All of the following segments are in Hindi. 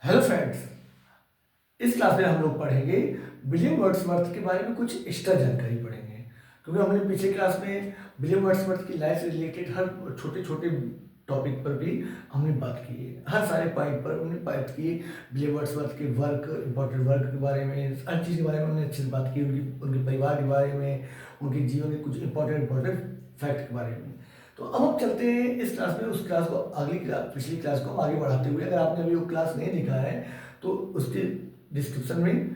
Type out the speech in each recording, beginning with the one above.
हेलो फ्रेंड्स, इस क्लास में हम लोग पढ़ेंगे विलियम वर्ड्सवर्थ के बारे में कुछ एक्स्ट्रा जानकारी पढ़ेंगे। क्योंकि हमने पिछले क्लास में विलियम वर्ड्सवर्थ की लाइफ से रिलेटेड हर छोटे छोटे टॉपिक पर भी हमने बात की है। हर सारे पॉइंट पर हमने बात की। विलियम वर्ड्सवर्थ के वर्क, इंपॉर्टेंट वर्क के बारे में, हर चीज़ के बारे में हमने अच्छे से बात की। उनके परिवार के बारे में, उनके जीवन के कुछ इंपॉर्टेंट फैक्ट के बारे में। तो अब हम चलते हैं इस क्लास में, उस क्लास को अगली क्लास, पिछली क्लास को हम आगे बढ़ाते हुए। अगर आपने अभी वो क्लास नहीं देखा है तो उसके डिस्क्रिप्शन में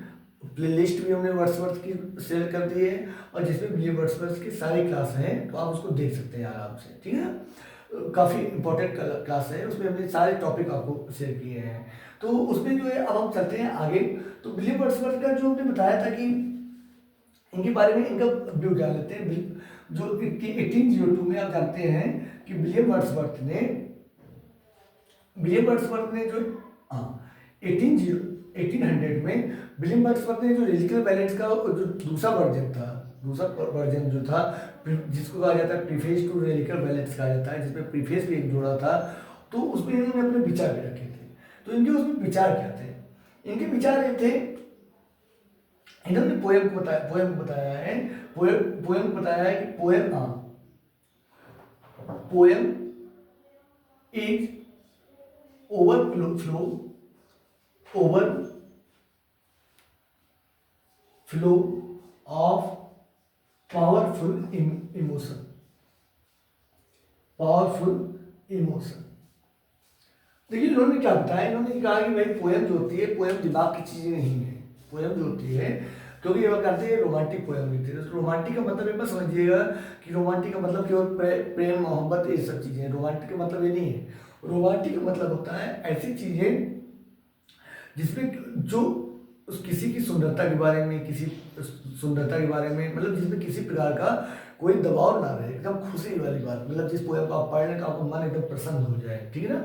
प्लेलिस्ट भी हमने वर्ड्सवर्थ की शेयर कर दी है, और जिसमें विलियम वर्ड्सवर्थ की सारी क्लास हैं, तो आप उसको देख सकते हैं आराम से। ठीक है ना, काफ़ी इंपॉर्टेंट क्लास है, उसमें हमने सारे टॉपिक आपको शेयर किए हैं। तो उसमें जो है, अब हम चलते हैं आगे। तो विलियम वर्ड्सवर्थ का जो हमने बताया था कि इनके बारे में, इनका व्यू जान लेते हैं। जो 1802 में आप जानते हैं कि विलियम वर्ड्सवर्थ ने जो 1800 में विलियम वर्ड्सवर्थ ने जो रिजिकल बैलेंस का जो दूसरा वर्जन जो था, जिसको कहा जाता है प्रीफेस टू रिजिकल बैलेंस कहा जाता है, जिसमें प्रीफेस भी एक जोड़ा था, तो उसमें इन्होंने अपने विचार भी रखे थे। तो इनके उसमें विचार क्या थे? इनके विचार ये थे, इन्होंने पोएम को बताया है कि poem is overflow of powerful emotion. देखिए, इन्होंने क्या बताया, इन्होंने कहा कि भाई पोएम जो होती है, पोएम दिमाग की चीजें नहीं है। पोएम जो होती है, क्योंकि ये कहते हैं रोमांटिक पोएम लिखते हैं। रोमांटिक का मतलब ये मत समझिएगा कि रोमांटिक का मतलब केवल प्रेम मोहब्बत ये सब चीजें। रोमांटिक का मतलब ये नहीं है। रोमांटिक का मतलब होता है ऐसी चीजें जिसमें जो किसी की सुंदरता के बारे में, मतलब जिसमें किसी प्रकार का कोई दबाव ना रहे, एकदम खुशी वाली बात। मतलब जिस पोएम को आप पढ़ लें तो आपको मन एकदम प्रसन्न हो जाए। ठीक है ना,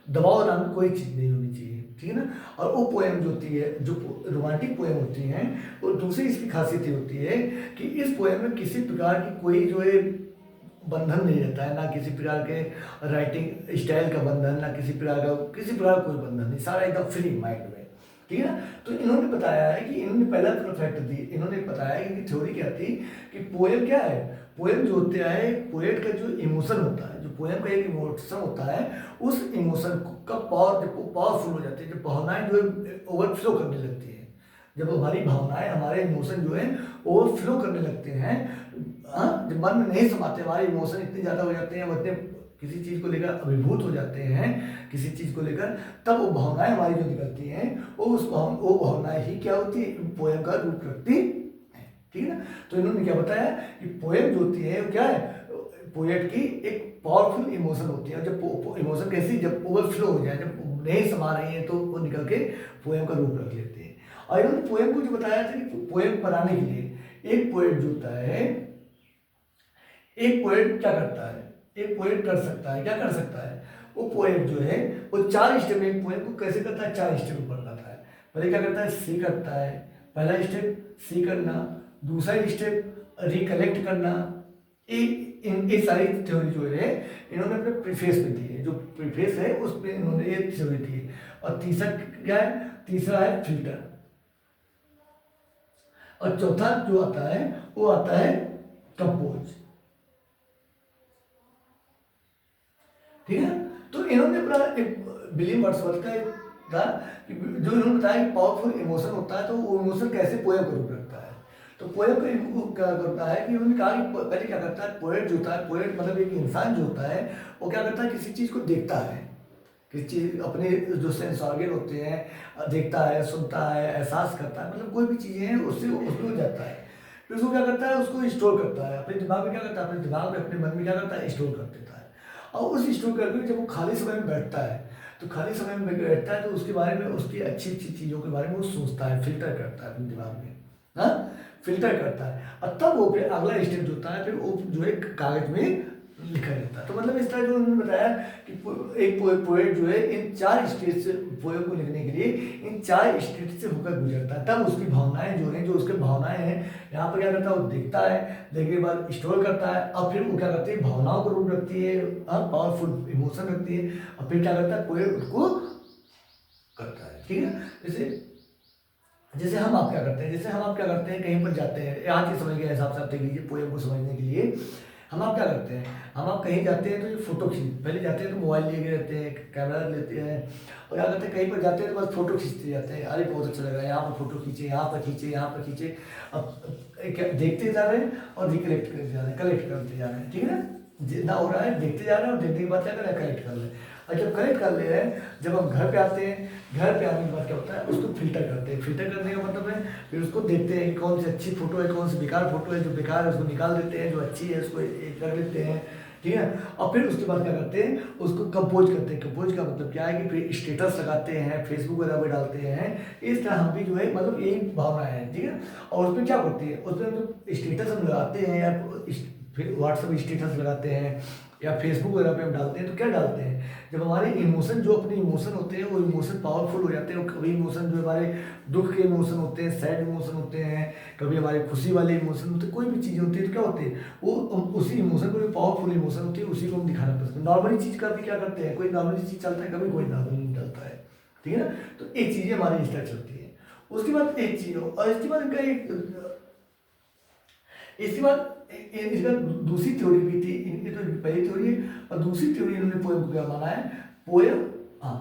दबाव नाम कोई चीज़ नहीं होनी चाहिए। ठीक है ना। और वो पोएम जो होती है, जो रोमांटिक पोएम होती हैं, वो दूसरी इसकी खासियत होती है कि इस पोएम में किसी प्रकार की कोई जो है बंधन नहीं रहता है, ना किसी प्रकार के राइटिंग स्टाइल का बंधन, ना किसी प्रकार का कोई बंधन नहीं, सारा एकदम फ्री माइंड में। ठीक है ना। तो इन्होंने बताया है कि इन्होंने पहला फैक्ट दी, इन्होंने बताया कि इनकी थ्योरी क्या थी कि पोएम क्या है। पोएम जो होता है, पोएट का जो इमोशन होता है, जो पोएम का एक इमोशन होता है, उस इमोशन का पावर, जब वो पावरफुल हो जाती है, जब भावनाएं जो है ओवरफ्लो करने लगती है, जब हमारी भावनाएं, हमारे इमोशन जो है ओवरफ्लो करने लगते हैं, जब मन में नहीं समाते, हमारे इमोशन इतने ज़्यादा हो जाते हैं, इतने किसी चीज़ को लेकर अभिभूत हो जाते हैं, किसी चीज़ को लेकर, तब वो भावनाएं हमारी जो निकलती हैं, वो भावनाएं ही क्या होती है, पोएम का रूप रखती है। ठीक है ना। तो इन्होंने क्या बताया कि पोएम जो होती है वो क्या है, पोएट की एक पावरफुल इमोशन होती है। जब इमोशन कैसी, जब ओवरफ्लो हो जाए, जब नहीं समा रही है, तो वो निकल के पोएम का रूप रख लेते हैं। और इन्होंने पोएम को जो बताया था कि पोएम बनाने के लिए एक पोएट जो होता है, एक पोएट क्या करता है, एक पोएट कर सकता है, क्या कर सकता है, वो पोएट जो है वो 4 स्टेप में, एक पोएम को कैसे करता है, 4 स्टेप में बनाता है। पहले क्या करता है, सी करता है, पहला स्टेप सी करना, दूसरा स्टेप रिकलेक्ट करना। ये सारी थ्योरी जो है इन्होंने अपने प्रीफेस में दी है। जो प्रीफेस है उसमें इन्होंने ये थ्योरी दी है। और तीसरा क्या है, तीसरा है फिल्टर, और चौथा जो आता है वो आता है कंपोज। ठीक है। तो इन्होंने अपना विलियम वर्ड्सवर्थ का था कि जो इन्होंने बताया कि पावरफुल इमोशन होता है, तो वो इमोशन कैसे पोएम का रूप रखता है। तो पोएम को क्या करता है कि उन्होंने कहा कि पहले क्या करता है, पोएट जो होता है, पोएट मतलब एक इंसान जो होता है, वो क्या करता है, किसी चीज़ को देखता है, किसी चीज़, अपने जो सेंस ऑर्गन होते हैं, देखता है, सुनता है, एहसास करता है, मतलब कोई भी चीज़ें हैं उससे उसमें हो जाता है। फिर उसको क्या करता है, उसको स्टोर करता है अपने दिमाग में। क्या करता है, अपने दिमाग में, अपने मन में क्या करता है, स्टोर कर देता है। और उस स्टोर करके जब वो खाली समय में बैठता है, तो खाली समय में बैठता है तो उसके बारे में, उसकी अच्छी अच्छी चीज़ों के बारे में वो सोचता है, फिल्टर करता है अपने दिमाग में, हाँ, फिल्टर करता है। और तब वो फिर अगला स्टेप जो होता है, फिर वो जो है कागज में लिखा जाता है। तो मतलब इस तरह जो उन्होंने बताया कि एक पोएट जो है इन 4 स्टेज से, पोएम को लिखने के लिए इन 4 स्टेज से होकर गुजरता है। तब उसकी भावनाएं जो हैं, जो उसके भावनाएं हैं, यहाँ पर क्या करता है, वो देखता है, देखने के बाद स्टोर करता है, और फिर वो क्या करती है, भावनाओं को रूप रखती है, पावरफुल इमोशन रखती है, और फिर क्या करता है, पोएट उसको करता है, ठीक है। जैसे जैसे हम आप क्या करते हैं, जैसे हम आप क्या करते हैं, कहीं पर जाते हैं, आज के समय के हिसाब से आप देख लीजिए, पोएम को समझने के लिए हम आप क्या करते हैं, हम आप कहीं जाते हैं तो ये फोटो खींच, पहले जाते हैं तो मोबाइल लेके रहते हैं, कैमरा लेते हैं, और क्या करते हैं, कहीं पर जाते हैं तो बस फोटो खींचते जाते हैं, अरे बहुत अच्छा लग रहा है, यहाँ पर फोटो खींचे, यहाँ पर खींचे, यहाँ पर खींचे। अब क्या देखते जा रहे हैं और रिकलेक्ट करते जा रहे हैं, कलेक्ट करते जा रहे हैं, ठीक है ना। जितना हो रहा है देखते जा रहे हैं, और देखने के बाद क्या कर रहे हैं, कलेक्ट कर रहे हैं। और जब कलेक्ट कर ले रहे हैं, जब हम घर पे आते हैं, घर पे आने के बाद क्या होता है, उसको फिल्टर करते हैं। फिल्टर करने का मतलब है फिर उसको देखते हैं कि कौन सी अच्छी फोटो है, कौन सी बेकार फोटो है, जो बेकार है उसको निकाल देते हैं, जो अच्छी है उसको एक कर लेते हैं, ठीक है। और फिर उसके बाद क्या करते हैं, उसको कंपोज करते हैं। कंपोज का मतलब क्या है कि फिर स्टेटस लगाते हैं, फेसबुक वगैरह पे डालते हैं। इस तरह हम भी जो है मतलब यही भावना है, ठीक है। और उसमें क्या करती है, उसमें जो स्टेटस हम लगाते हैं, या फिर व्हाट्सअप स्टेटस लगाते हैं, या फेसबुक वगैरह पे हम डालते हैं, तो क्या डालते हैं, जब हमारे इमोशन, जो अपने इमोशन होते हैं, वो इमोशन पावरफुल हो जाते हैं। कभी इमोशन जो हमारे दुख के इमोशन होते हैं, सैड इमोशन होते हैं, कभी हमारे खुशी वाले इमोशन होते हैं, कोई भी चीज़ होती है तो क्या होती है, वो उसी इमोशन को, जो पावरफुल इमोशन होती है उसी को हम दिखाना पसंद। नॉर्मली चीज़ का भी क्या करते हैं, कोई नॉर्मली चीज़ चलता है, कभी कोई नॉर्मली नहीं चलता है, ठीक है ना। तो एक चीज़ें हमारी इस तरह चलती है। उसके बाद एक चीज़, और इसके बाद इनका इसके बाद इसका दूसरी थ्योरी भी थी, इनकी तो पहली थ्योरी है, और दूसरी थ्योरी इन्होंने पोएम को क्या माना है, पोएम, हाँ,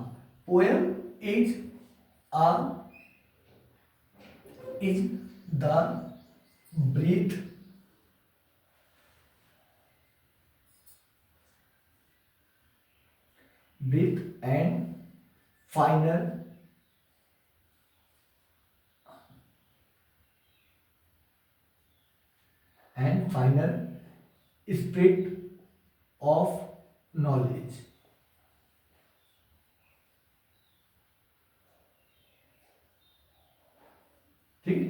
poem is uh is the breath and final spirit of knowledge, ठीक है।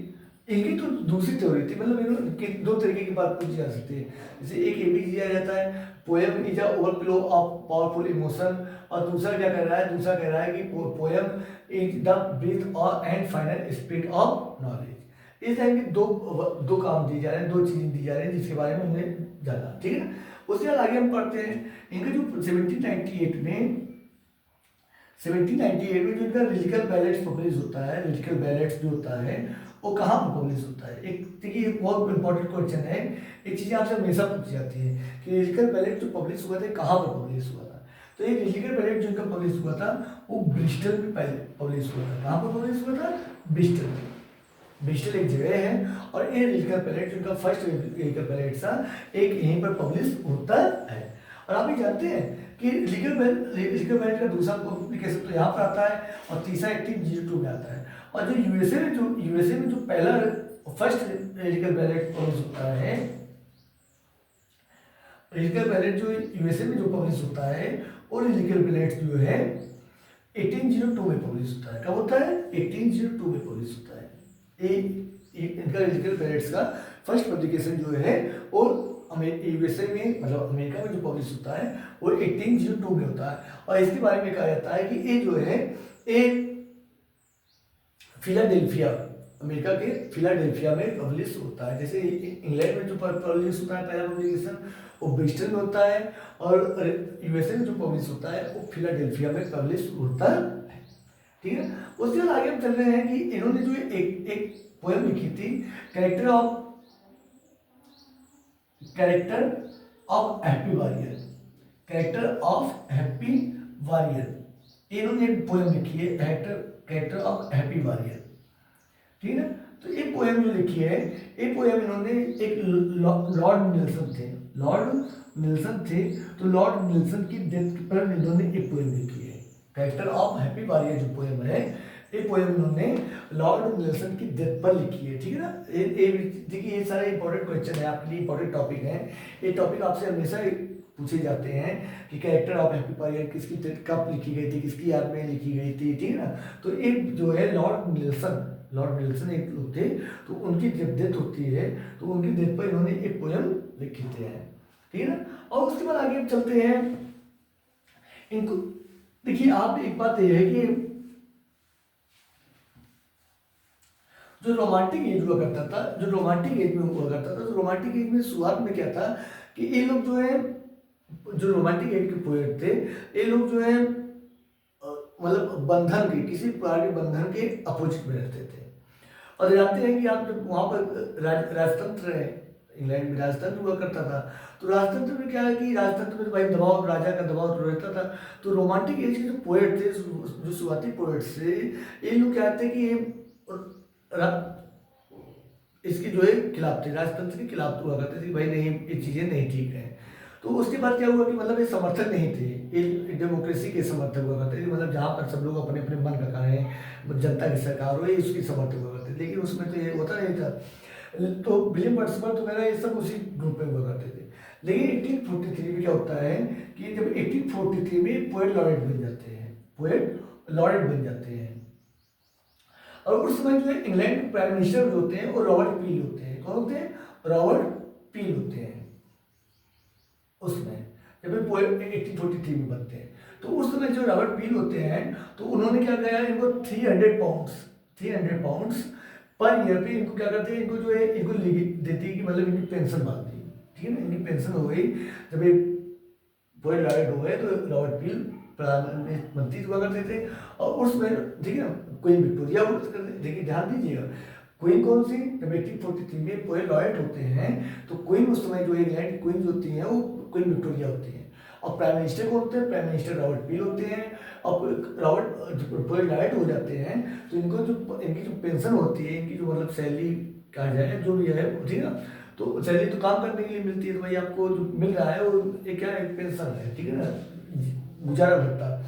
इनकी तो दूसरी थ्योरी थी, मतलब इन्होंने दो तरीके की बात पूछी जा सकती है। जैसे एक ये भी दिया जाता है, poem is a overflow of powerful emotion, और दूसरा क्या कह रहा है, दूसरा कह रहा है कि पोएम इज द ब्रीथ और and final spirit of knowledge. इस टाइम की दो दो काम दिए जा रहे हैं, दो चीजें दी जा रही हैं, जिसके बारे में हमने जाना, ठीक है ना। उसके बाद आगे हम पढ़ते हैं इनका जो 1798 में 1798 में जो इनका रिलिजिकल बैलेट्स पब्लिश होता है, रिलिजिकल बैलेट्स जो होता है वो कहाँ पर पब्लिश होता है। एक देखिए, बहुत इंपॉर्टेंट क्वेश्चन है, एक चीज़ आपसे हमेशा पूछी जाती है कि रिलिजिकल बैलेट जो पब्लिश हुआ था कहाँ पर पब्लिश हुआ था। तो ये रिलिजिकल बैलेट जो इनका पब्लिश हुआ था वो ब्रिस्टल में पहले पब्लिश हुआ था। कहाँ पर पब्लिश हुआ था, ब्रिस्टल में। ब्रिस्टल एक जगह है, और ये रिलिजिकल बैलेट जो इनका फर्स्ट रिलिजिकल बैलेट था, एक यहीं पर पब्लिश होता है। और आप ये जानते हैं कि लीगल बैलेट का दूसरा पब्लिकेशन तो यहाँ पर आता है, और तीसरा 1802 में आता है। और जो यूएसए में जो पहला फर्स्ट लीगल बैलेट पब्लिश होता है, लीगल बैलेट जो यूएसए में जो पब्लिश होता है, और लीगल बैलेट जो है 1802 में पब्लिश होता है। कब होता है, 1802 में पब्लिश होता है। इनका लीगल बैलेट्स का फर्स्ट पब्लिकेशन जो है, और यूएसए में, मतलब अमेरिका में जो पब्लिश होता है वो 1802 में होता है। और इसके बारे में कहा जाता है कि ये जो है ये फिलाडेल्फिया, अमेरिका के फिलाडेल्फिया में पब्लिश होता है। जैसे इंग्लैंड में जो पब्लिश होता है पहला पब्लिकेशन वो ब्रिस्टल में होता है, और यूएसए में जो पब्लिश होता है वो फिलाडेल्फिया में पब्लिश होता है, ठीक है। उसके बाद आगे हम चल रहे हैं कि इन्होंने जो एक पोएम लिखी थी, character of happy warrior, character of happy warrior, इन्होंने एक पोएम लिखी है, कैरेक्टर ऑफ हैप्पी वॉरियर, ठीक है। तो ये पोएम जो लिखी है, ये पोएम इन्होंने एक लॉर्ड निल्सन थे, तो लॉर्ड निल्सन की डेथ पर इन्होंने एक पोएम लिखी है, कैरेक्टर ऑफ हैप्पी वॉरियर जो पोएम है, ये पोएम इन्होंने लॉर्ड निल्सन की डेथ पर लिखी है, ठीक है ना। देखिए ये सारे इंपॉर्टेंट क्वेश्चन है आपके लिए, इंपॉर्टेंट टॉपिक है। ये टॉपिक आपसे हमेशा पूछे जाते हैं कि कैरेक्टर ऑफ हैप्पी वॉरियर किसकी कब लिखी गई थी, किसकी याद में लिखी गई थी, ठीक है ना। तो एक जो है लॉर्ड निल्सन एक लोग थे, तो उनकी जब डेथ होती है तो उनकी डेथ पर इन्होंने एक पोएम लिखी थे, ठीक है ना। और उसके बाद आगे चलते हैं इनको। देखिए आप एक बात यह है कि जो रोमांटिक एज हुआ करता था, जो रोमांटिक एज में शुरुआत में क्या था कि ये लोग जो है, जो रोमांटिक एज के पोएट थे, ये लोग जो है मतलब बंधन के, किसी प्रकार के बंधन के अपोजिट में रहते थे। और जानते हैं कि आप जब वहाँ पर राजतंत्र है, इंग्लैंड में राजतंत्र हुआ करता था, तो राजतंत्र में क्या है कि राजतंत्र में तो भाई दबाव, राजा का दबाव तो रहता था। तो रोमांटिक एज के जो पोएट थे, जो शुरुआती पोएट्स थे, ये लोग क्या थे कि ये इसके जो है खिलाफ थे, राजतंत्र के खिलाफ हुआ करते थे कि भाई नहीं, ये चीज़ें नहीं ठीक हैं। तो उसके बाद क्या हुआ कि मतलब ये समर्थक नहीं थे, ये डेमोक्रेसी के समर्थक हुआ करते थे, मतलब जहाँ पर सब लोग अपने अपने मन का करें, जनता की सरकार हो, ये उसकी समर्थक हुआ करते थे। लेकिन उसमें तो ये होता नहीं था। तो विलियम वर्ड्सवर्थ वगैरह ये सब उसी ग्रुप में हुआ करते थे। लेकिन 1843 में क्या होता है कि जब 1843 में पोएट लॉरेट बन जाते हैं, पोएट लॉरेट बन जाते हैं। और उस समय जो है इंग्लैंड के प्राइम मिनिस्टर जो होते हैं वो रॉबर्ट पील होते हैं। कौन होते हैं? रॉबर्ट पील होते हैं। उसमें जब पोएट 1843 में बनते हैं, तो उस समय जो रॉबर्ट पील होते हैं, तो उन्होंने क्या किया, इनको 300 पाउंड्स पर ईयर पे इनको क्या करते हैं, इनको जो है इनको देती है कि मतलब इनकी पेंशन मांगती है, ठीक है ना। इनकी पेंशन हो गई, जब ये पोएट लॉरेट हो गए तो रॉबर्ट पील प्रधानमंत्री हुआ करते थे। और उसमें ठीक है क्वीन विक्टोरिया हुआ करते थे। देखिए ध्यान दीजिएगा, क्वीन कौन सी, जब 1843 में पोएट लॉरेट होते हैं तो क्वीन उस समय जो इंग्लैंड की क्वीन होती हैं वो क्वीन विक्टोरिया होती हैं। और प्राइम मिनिस्टर कौन होते हैं? प्राइम मिनिस्टर रॉबर्ट पील होते हैं। और रॉबर्ट पोएट लॉरेट हो जाते हैं तो इनको जो इनकी जो पेंशन होती है, इनकी जो मतलब सैलरी कहा जाए जो भी है, ठीक है ना, तो सैलरी तो काम करने के लिए मिलती है, तो भाई आपको जो मिल रहा है वो एक क्या है, पेंशन है, ठीक है ना, गुजारा भत्ता,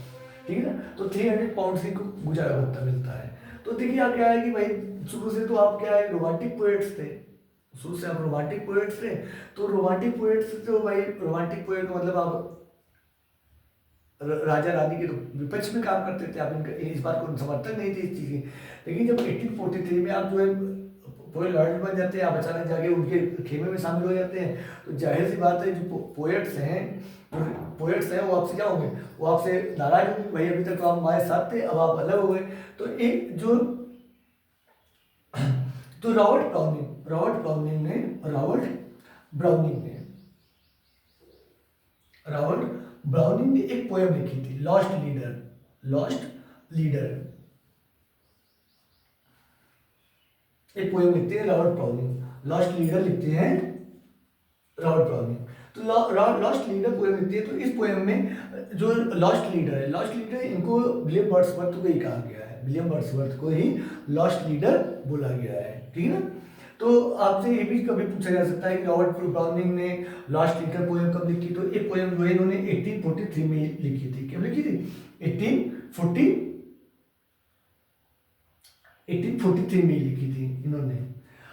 ठीक है ना। तो 300 पाउंड से गुजारा भत्ता मिलता है। तो देखिए आप क्या है कि भाई शुरू से तो आप क्या है, रोमांटिक पोएट्स थे, शुरू से आप रोमांटिक पोएट्स थे। तो रोमांटिक पोएट्स तो भाई रोमांटिक पोएट मतलब आप राजा रानी के विपक्ष में काम करते थे, आप इनका इस बात को समर्थक नहीं थे इस चीज़ की। लेकिन जब 1843 में आप जो है पोएट लॉरेट बन जाते हैं, आप अचानक जाके उनके खेमे में शामिल हो जाते हैं, तो जाहिर सी बात है जो पोएट्स हैं वो आपसे क्या होंगे, वो आपसे नाराज होंगे, भाई अभी तक तो आप हमारे साथ थे, अब आप अलग हो गए। तो एक जो तो रॉबर्ट ब्राउनिंग ने एक पोएम लिखी थी, लॉस्ट लीडर। एक पोएम लिखते हैं रॉबर्ट ब्राउनिंग, लॉस्ट लीडर लिखते हैं रॉबर्ट ब्राउनिंग। तो लॉस्ट लीडर पोएम लिखते हैं। तो इस पोएम में जो लॉस्ट लीडर इनको विलियम वर्ड्सवर्थ को ही कहा गया है, विलियम वर्ड्सवर्थ को ही लॉस्ट लीडर बोला गया है, ठीक है ना। तो आपसे ये भी कभी पूछा जा सकता है कि रॉबर्ट ब्राउनिंग ने लॉस्ट लीडर पोएम कब लिखी, तो एक पोएम जो है इन्होंने 1843 में लिखी थी। कब लिखी थी? 1843 में लिखी थी इन्होंने।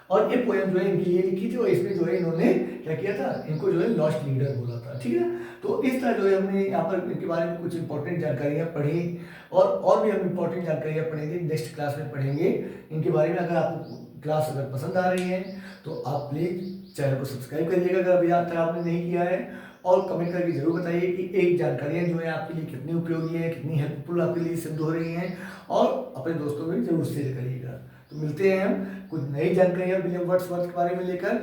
और ये पोएम जो है इनके लिए लिखी थी, और इसमें जो है इन्होंने क्या किया था, इनको जो है लॉस्ट लीडर बोला था, ठीक है। तो इस तरह जो है हमने यहाँ पर इनके बारे में कुछ इंपॉर्टेंट जानकारियाँ पढ़ी, और भी हम इंपॉर्टेंट जानकारियाँ पढ़ेंगे, नेक्स्ट क्लास में पढ़ेंगे इनके बारे में। अगर आपको क्लास अगर पसंद आ रही है तो आप प्लीज़ चैनल को सब्सक्राइब करिएगा अगर अभी तक आपने नहीं किया है, और कमेंट करके जरूर बताइए कि एक जानकारियाँ जो है आपके लिए कितनी उपयोगी हैं, कितनी हेल्पफुल आपके लिए सिद्ध हो रही हैं, और अपने दोस्तों में जरूर शेयर करिएगा। तो मिलते हैं हम कुछ नई जानकारियाँ विलियम वर्ड्सवर्थ के बारे में लेकर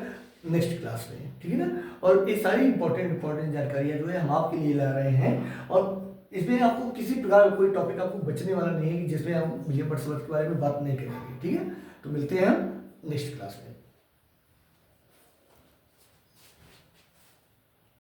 नेक्स्ट क्लास में, ठीक है ना। और ये सारी इंपॉर्टेंट जानकारियाँ जो है हम आपके लिए ला रहे हैं, और इसमें आपको किसी प्रकार का कोई टॉपिक आपको बचने वाला नहीं है कि जिसमें हम विलियम वर्ड्सवर्थ के बारे में बात नहीं करेंगे, ठीक है। तो मिलते हैं हम नेक्स्ट क्लास में।